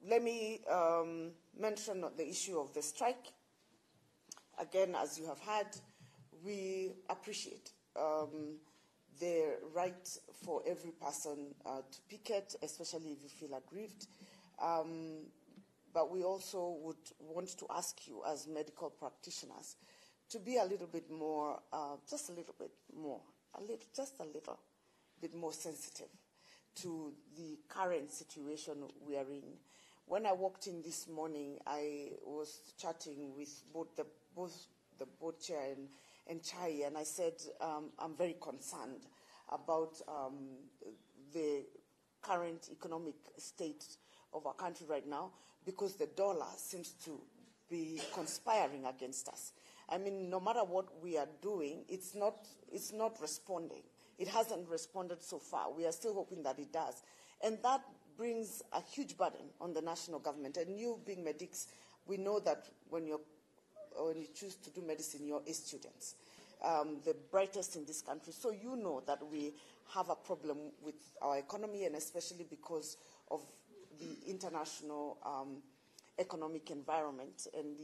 let me mention the issue of the strike. Again, as you have heard, we appreciate the right for every person to picket, especially if you feel aggrieved. But we also would want to ask you as medical practitioners to be a little bit more, just a little bit more, just a little bit more sensitive to the current situation we are in. When I walked in this morning, I was chatting with both the board chair and Chai, and I said I'm very concerned about the current economic state of our country right now, because the dollar seems to be conspiring against us. I mean, no matter what we are doing, it's not responding. It hasn't responded so far. We are still hoping that it does. And that brings a huge burden on the national government. And you, being medics, we know that when you choose to do medicine, you're A students, the brightest in this country. So you know that we have a problem with our economy, and especially because of the international economic environment and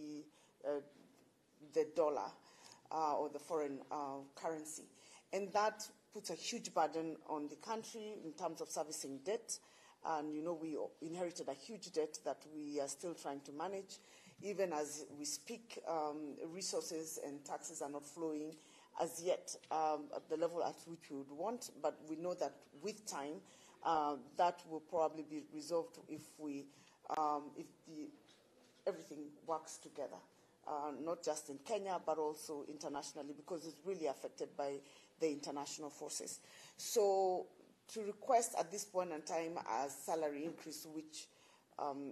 the dollar or the foreign currency. And that puts a huge burden on the country in terms of servicing debt. And, you know, we inherited a huge debt that we are still trying to manage. Even as we speak, resources and taxes are not flowing as yet at the level at which we would want. But we know that with time, that will probably be resolved if everything works together. Not just in Kenya, but also internationally, because it's really affected by the international forces. So to request at this point in time a salary increase, which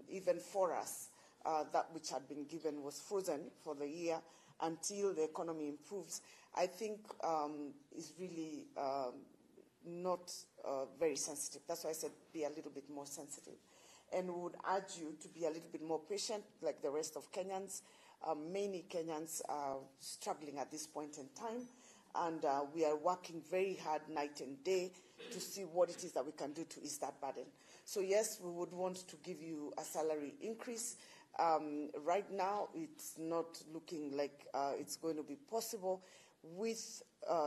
even for us, that which had been given was frozen for the year until the economy improves, I think is really not very sensitive. That's why I said be a little bit more sensitive. And we would urge you to be a little bit more patient, like the rest of Kenyans. Many Kenyans are struggling at this point in time, and we are working very hard night and day to see what it is that we can do to ease that burden. So yes, we would want to give you a salary increase. Right now, it's not looking like it's going to be possible with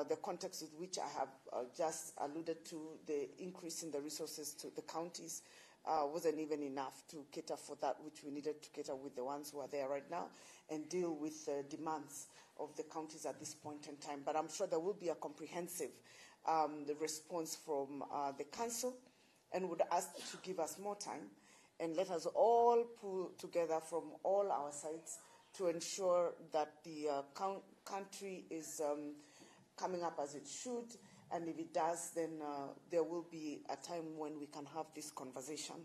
the context with which I have just alluded to. The increase in the resources to the counties wasn't even enough to cater for that which we needed to cater with the ones who are there right now and deal with the demands of the counties at this point in time. But I'm sure there will be a comprehensive response from the council, and would ask to give us more time and let us all pull together from all our sides to ensure that the country is coming up as it should. And if it does, then there will be a time when we can have this conversation.